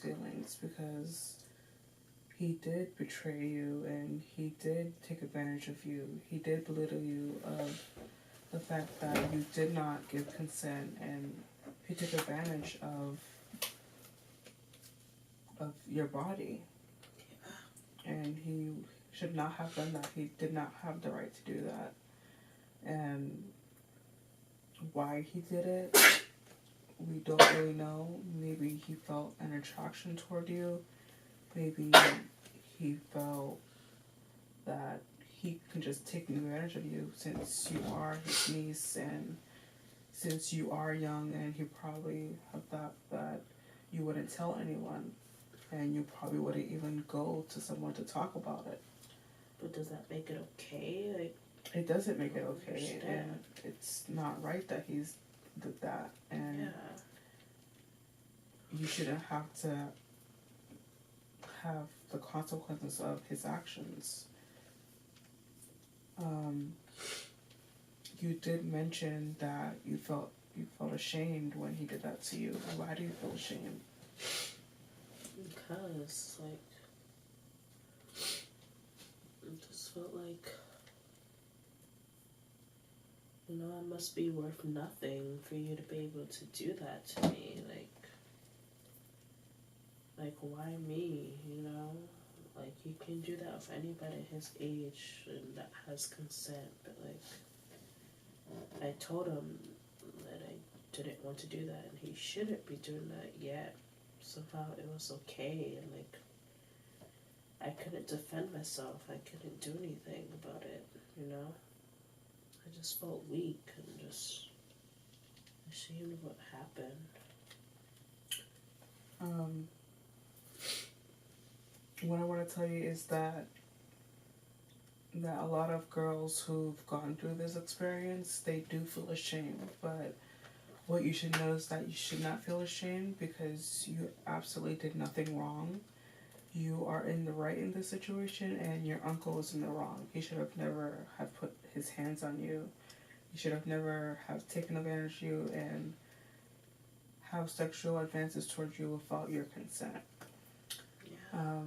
feelings because he did betray you and he did take advantage of you. He did belittle you of the fact that you did not give consent, and he took advantage of your body. And he should not have done that. He did not have the right to do that. And why he did it, we don't really know. Maybe he felt an attraction toward you. Maybe he felt that he can just take advantage of you since you are his niece and since you are young, and he probably have thought that you wouldn't tell anyone and you probably wouldn't even go to someone to talk about it. But does that make it okay? Like, it doesn't make it okay, and it's not right that he's did that, and you shouldn't have to have the consequences of his actions. You did mention that you felt ashamed when he did that to you. Why do you feel ashamed? Because, like, I just felt like, you know, I must be worth nothing for you to be able to do that to me. Like, why me, you know? Like, you can do that with anybody his age and that has consent, but, like, I told him that I didn't want to do that and he shouldn't be doing that yet. Somehow it was okay, and, like, I couldn't defend myself. I couldn't do anything about it, you know? I just felt weak and just ashamed of what happened. What I want to tell you is that a lot of girls who've gone through this experience, they do feel ashamed, but what you should know is that you should not feel ashamed because you absolutely did nothing wrong. You are in the right in this situation, and your uncle is in the wrong. He should have never have put his hands on you. He should have never have taken advantage of you and have sexual advances towards you without your consent. Yeah.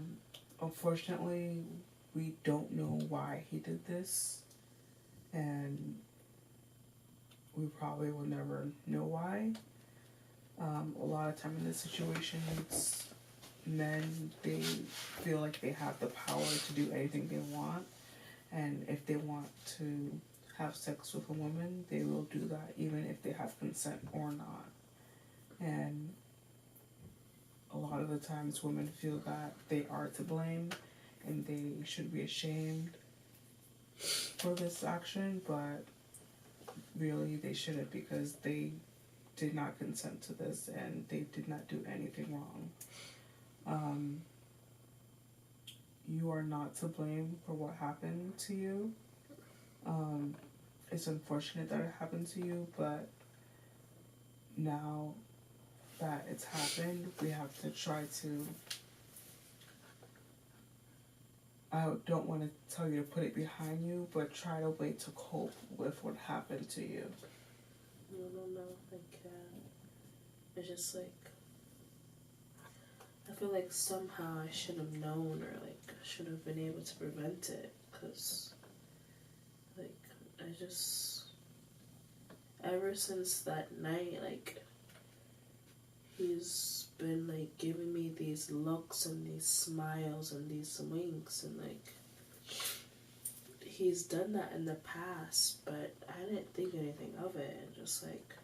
Unfortunately, we don't know why he did this, and we probably will never know why. A lot of time in this situations, men, they feel like they have the power to do anything they want, and if they want to have sex with a woman, they will do that even if they have consent or not. And a lot of the times women feel that they are to blame and they should be ashamed for this action, but really they shouldn't, because they did not consent to this and they did not do anything wrong. You are not to blame for what happened to you. It's unfortunate that it happened to you, but now that it's happened, we have to try to, I don't want to tell you to put it behind you, but try to wait to cope with what happened to you. No, I can't. It's just like, I feel like somehow I should have known, or like I should have been able to prevent it, because like I just, ever since that night, like he's been like giving me these looks and these smiles and these winks, and like he's done that in the past, but I didn't think anything of it, and just like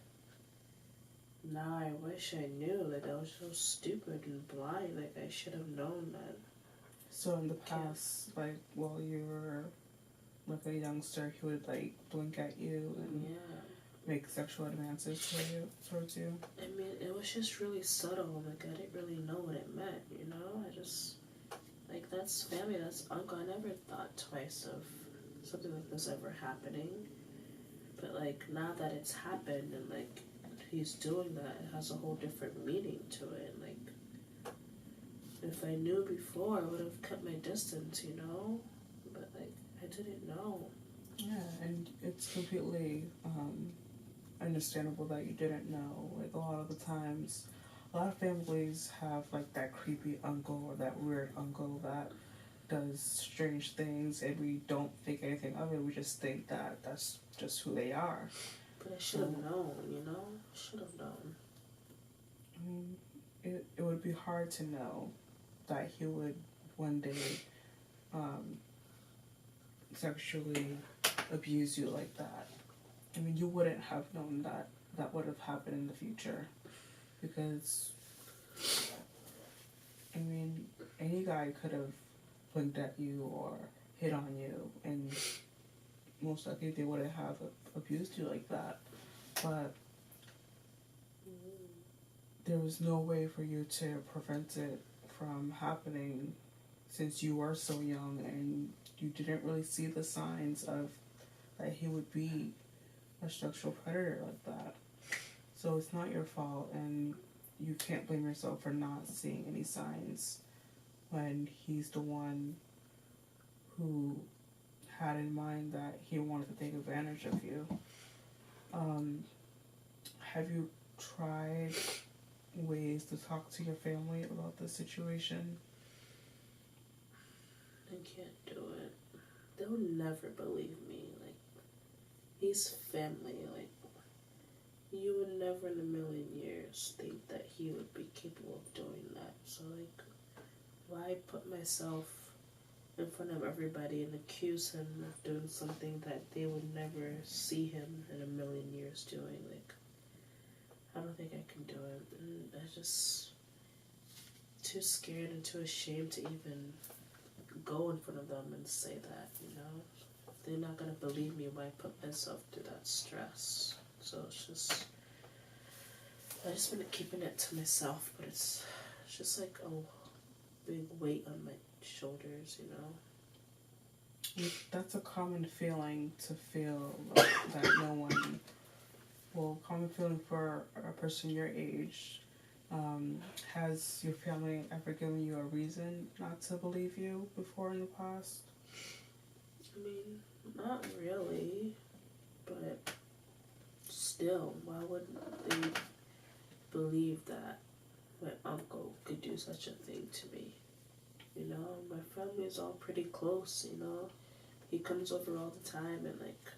now I wish I knew. Like, I was so stupid and blind. Like, I should have known that. So in the past, like, while you were like a youngster, he would like blink at you and make sexual advances towards you? I mean, it was just really subtle. Like, I didn't really know what it meant, you know? I just, like, that's family, that's uncle. I never thought twice of something like this ever happening. But, like, now that it's happened and, like, he's doing that, it has a whole different meaning to it. Like, if I knew before, I would have kept my distance, you know? But, like, I didn't know. Yeah, and it's completely understandable that you didn't know. Like, a lot of the times, a lot of families have like that creepy uncle or that weird uncle that does strange things, and we don't think anything of it. We just think that that's just who they are. But I should have known, you know? Should have known. I mean, it would be hard to know that he would one day um, sexually abuse you like that. I mean, you wouldn't have known that that would have happened in the future because, I mean, any guy could have blinked at you or hit on you, and most likely they wouldn't have abused you like that. But there was no way for you to prevent it from happening since you were so young and you didn't really see the signs of that he would be a sexual predator like that. So it's not your fault, and you can't blame yourself for not seeing any signs when he's the one who had in mind that he wanted to take advantage of you. Have you tried ways to talk to your family about this situation? I can't do it. They'll never believe me. Like, he's family. Like, you would never in a million years think that he would be capable of doing that. So, like, why put myself in front of everybody and accuse him of doing something that they would never see him in a million years doing? Like, I don't think I can do it. And I just too scared and too ashamed to even go in front of them and say that, you know? If they're not gonna believe me, why put myself through that stress? So it's just, I just been keeping it to myself, but it's just like a big weight on my shoulders, you know? That's a common feeling to feel that no one, well, common feeling for a person your age. Has your family ever given you a reason not to believe you before in the past? I mean, not really, but still, why would they believe that my uncle could do such a thing to me? You know, my family is all pretty close, you know. He comes over all the time, and like,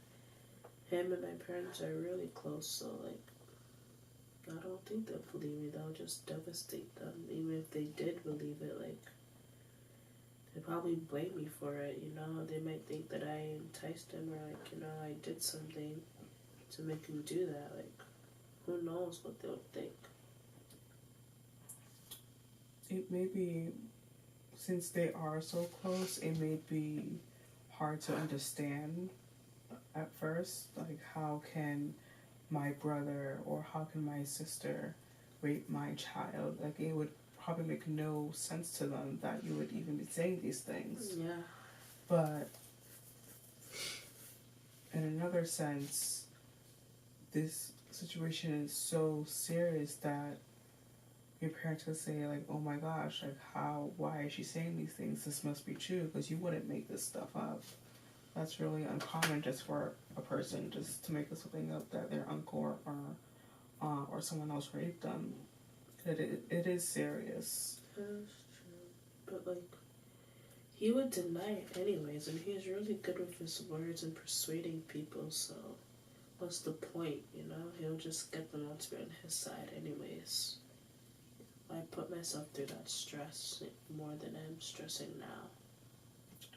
him and my parents are really close, so like, I don't think they'll believe me. They'll just devastate them. Even if they did believe it, like, they probably blame me for it, you know. They might think that I enticed him or, like, you know, I did something to make him do that. Like, who knows what they'll think. It may be, since they are so close, it may be hard to understand at first. Like, how can my brother or how can my sister rape my child? Like, it would probably make no sense to them that you would even be saying these things. Yeah. But in another sense, this situation is so serious that your parents could say, like, oh my gosh, like, why is she saying these things? This must be true, because you wouldn't make this stuff up. That's really uncommon just for a person just to make something up that their uncle or someone else raped them. It is serious. That's true. But, like, he would deny it anyways, and he's really good with his words and persuading people, so what's the point, you know? He'll just get them all to be on his side anyways. I put myself through that stress more than I'm stressing now.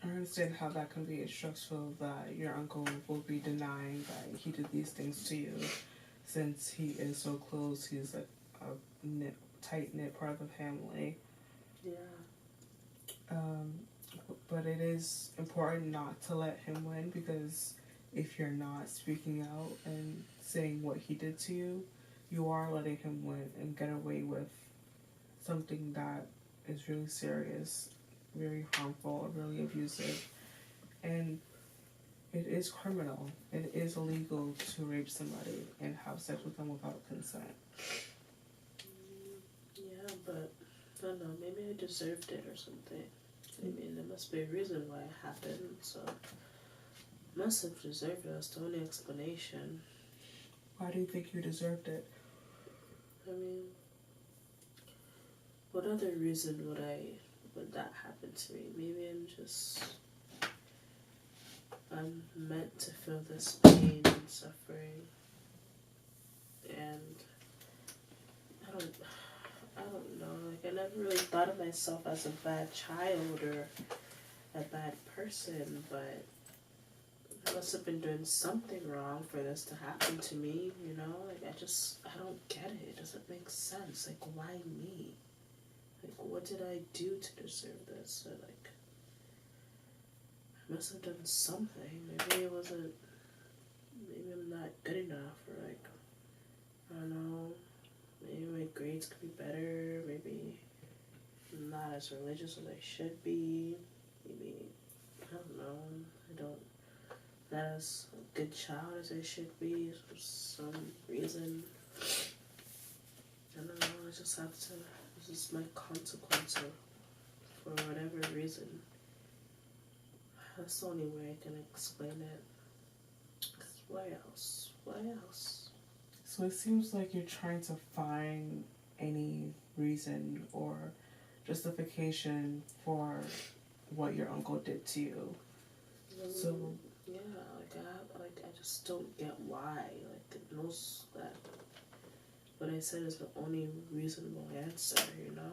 I understand how that can be stressful, that your uncle will be denying that he did these things to you, since he is so close. He's like a tight-knit part of the family. Yeah. But it is important not to let him win, because if you're not speaking out and saying what he did to you, you are letting him win and get away with something that is really serious, very harmful, really abusive. And it is criminal. It is illegal to rape somebody and have sex with them without consent. Yeah, but I don't know, maybe I deserved it or something. I mean, there must be a reason why it happened, so I must have deserved it. That's the only explanation. Why do you think you deserved it? I mean, what other reason would that happen to me? Maybe I'm meant to feel this pain and suffering, and I don't know. Like, I never really thought of myself as a bad child or a bad person, but I must have been doing something wrong for this to happen to me, you know? Like, I don't get it. It doesn't make sense. Like, why me? Like, what did I do to deserve this? Or, like, I must have done something. Maybe I'm not good enough, or, like, I don't know. Maybe my grades could be better. Maybe I'm not as religious as I should be. Maybe, I don't know. I don't not as a good child as I should be for some reason. I don't know, I just have to, this is my consequence for whatever reason. That's the only way I can explain it. 'Cause why else? Why else? So it seems like you're trying to find any reason or justification for what your uncle did to you. So yeah, I just don't get why. Like, it knows that what I said is the only reasonable answer, you know?